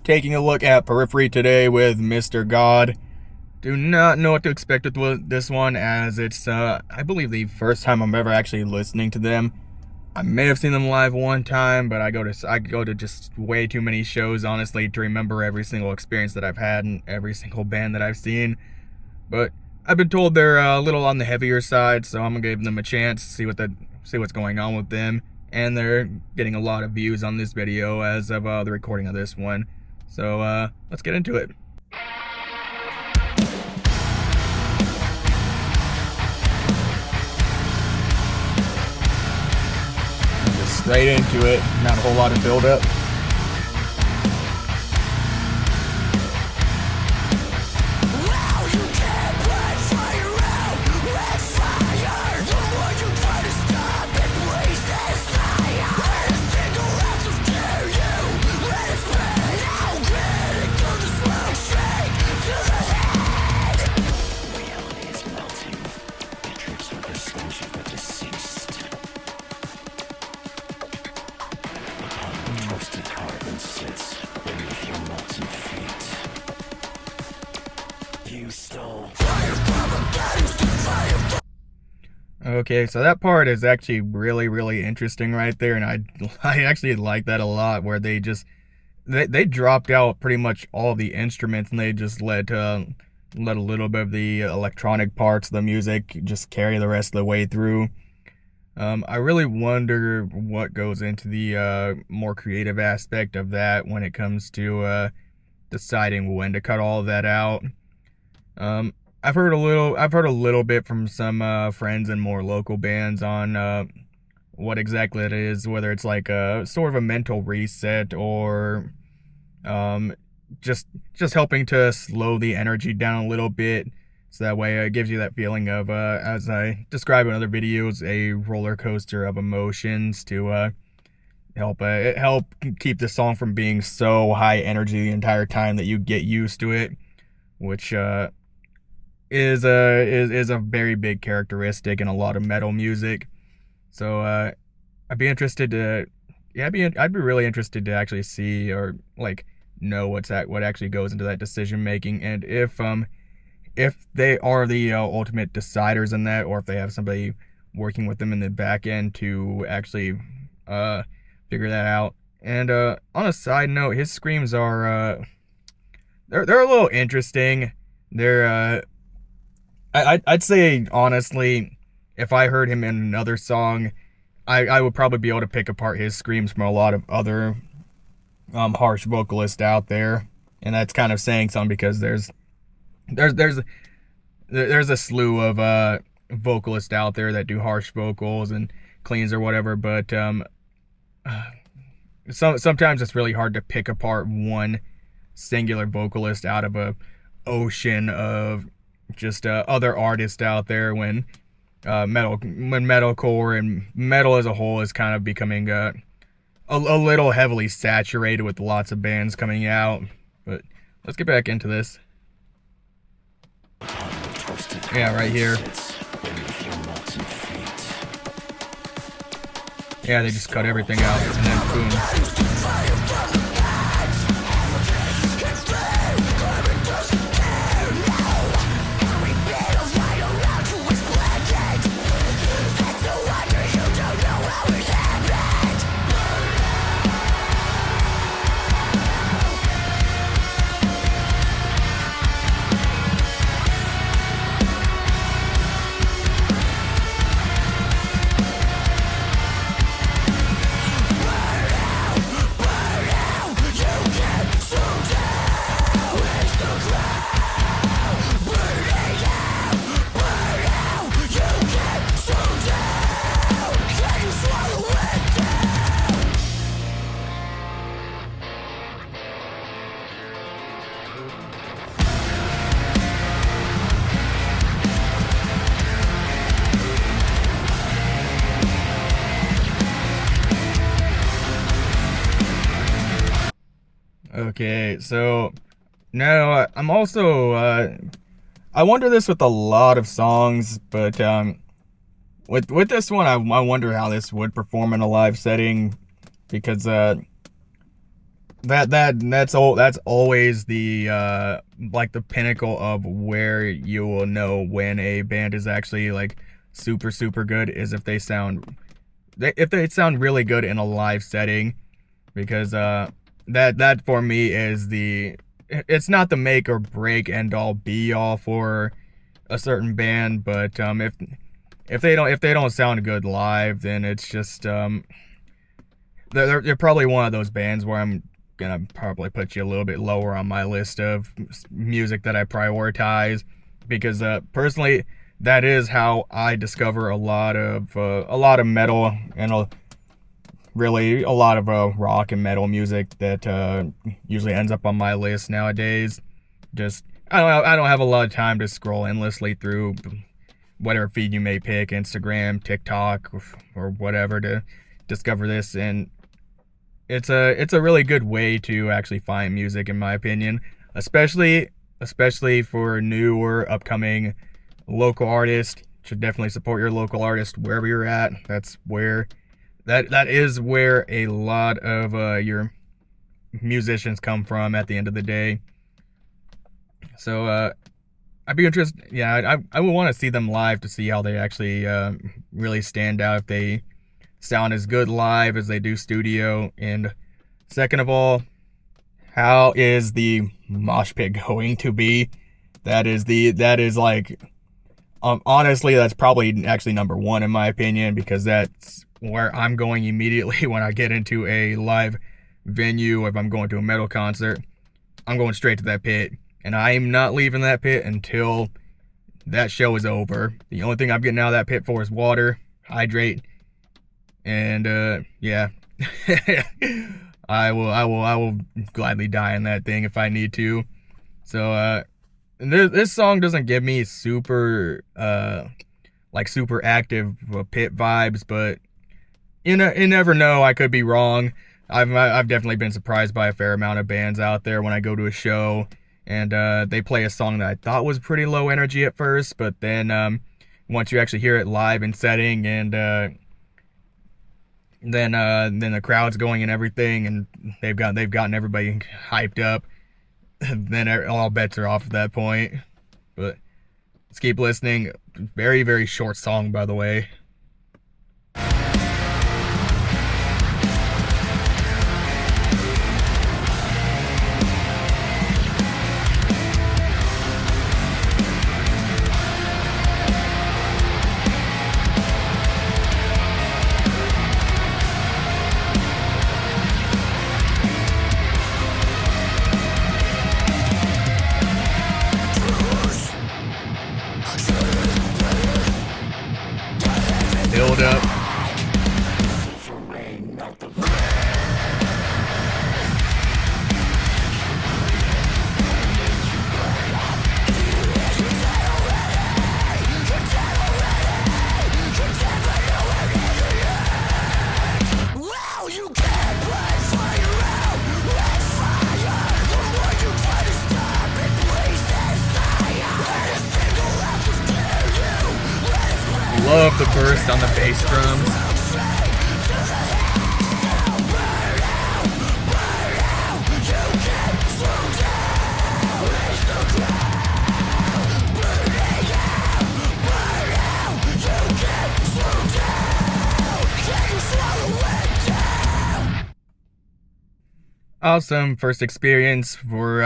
Taking a look at Periphery today with Mr. God. Do not know what to expect with this one, as it's, I believe, the first time I'm ever actually listening to them. I may have seen them live one time, but I go to just way too many shows, honestly, to remember every single experience that I've had and every single band that I've seen. But I've been told they're a little on the heavier side, so I'm gonna give them a chance, see what's going on with them. And they're getting a lot of views on this video as of the recording of this one. So let's get into it. Just straight into it, not a whole lot of build up. Okay, so that part is actually really interesting right there, and I actually like that a lot, where they dropped out pretty much all the instruments and they just let a little bit of the electronic parts of the music just carry the rest of the way through. I really wonder what goes into the more creative aspect of that when it comes to deciding when to cut all of that out. I've heard a little bit from some friends and more local bands on what exactly it is, whether it's like a sort of a mental reset or just helping to slow the energy down a little bit, so that way it gives you that feeling of, as I describe in other videos, a roller coaster of emotions to help keep the song from being so high energy the entire time that you get used to it, which is a very big characteristic in a lot of metal music. So I'd be really interested to actually see, or like know what actually goes into that decision making, and if they are the ultimate deciders in that, or if they have somebody working with them in the back end to actually figure that out. And on a side note, his screams are they're a little interesting. They're I'd say, honestly, if I heard him in another song, I would probably be able to pick apart his screams from a lot of other harsh vocalists out there, and that's kind of saying something, because there's a slew of vocalists out there that do harsh vocals and cleans or whatever, but sometimes it's really hard to pick apart one singular vocalist out of a ocean of just other artists out there, when metalcore and metal as a whole is kind of becoming a little heavily saturated with lots of bands coming out. But let's get back into this. Yeah, right here. Yeah, they just cut everything out and then boom. Okay, so now I'm also I wonder this with a lot of songs, but with this one, I wonder how this would perform in a live setting, because that's always the like the pinnacle of where you will know when a band is actually like super super good is if they sound really good in a live setting, because that for me is the it's not the make or break end all be all for a certain band, but if they don't sound good live, then it's just they're probably one of those bands where I'm gonna probably put you a little bit lower on my list of music that I prioritize, because personally that is how I discover a lot of metal and really a lot of rock and metal music that usually ends up on my list nowadays. Just I don't have a lot of time to scroll endlessly through whatever feed you may pick, Instagram, TikTok, or whatever, to discover this. And it's a really good way to actually find music, in my opinion, especially for new or upcoming local artists. Should definitely support your local artist wherever you're at. That is where a lot of your musicians come from at the end of the day. So I'd be interested. Yeah, I would want to see them live to see how they actually really stand out, if they sound as good live as they do studio. And second of all, how is the mosh pit going to be? That is like honestly, that's probably actually number one in my opinion, because that's where I'm going immediately when I get into a live venue. If I'm going to a metal concert, I'm going straight to that pit, and I am not leaving that pit until that show is over. The only thing I'm getting out of that pit for is water, hydrate, and yeah. I will gladly die in that thing if I need to. So this song doesn't give me super like super active pit vibes, but you never know. I could be wrong. I've definitely been surprised by a fair amount of bands out there when I go to a show, and they play a song that I thought was pretty low energy at first, but then once you actually hear it live in setting, and then the crowd's going and everything, and they've gotten everybody hyped up, then all bets are off at that point. But let's keep listening. Very, very short song, by the way. Build up. Love the burst on the bass drums. Awesome first experience for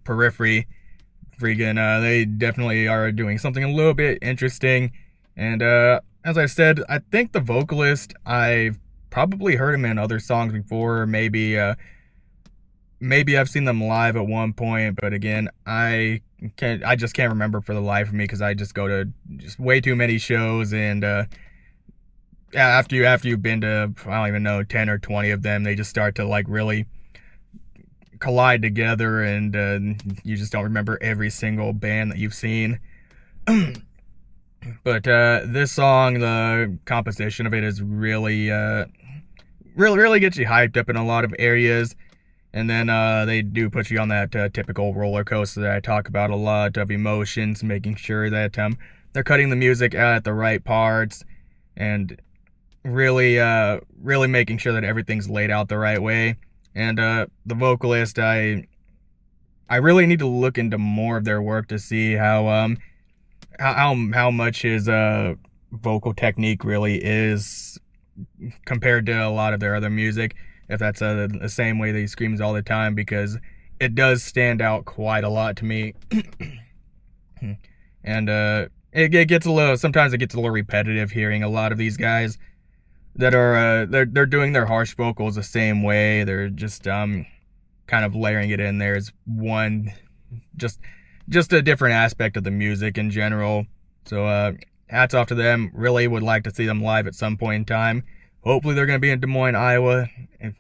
Periphery. They definitely are doing something a little bit interesting. And as I said, I think the vocalist, I've probably heard him in other songs before. Maybe I've seen them live at one point, but again, I just can't remember for the life of me, because I just go to just way too many shows, and after you've been to, I don't even know, 10 or 20 of them, they just start to like really collide together, and you just don't remember every single band that you've seen. But this song, the composition of it is really really gets you hyped up in a lot of areas. And then they do put you on that typical roller coaster that I talk about a lot, of emotions, making sure that they're cutting the music out at the right parts, and really making sure that everything's laid out the right way. And the vocalist, I really need to look into more of their work to see how much his vocal technique really is compared to a lot of their other music. If that's the same way that he screams all the time, because it does stand out quite a lot to me. And it gets a little, sometimes it gets a little repetitive hearing a lot of these guys that are they're doing their harsh vocals the same way. They're just kind of layering it in there as one, just a different aspect of the music in general. So hats off to them. Really would like to see them live at some point in time. Hopefully they're going to be in Des Moines, Iowa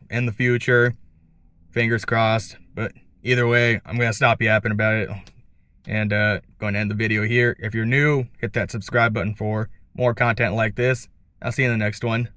in the future. Fingers crossed. But either way, I'm going to stop yapping about it and going to end the video here. If you're new, hit that subscribe button for more content like this. I'll see you in the next one.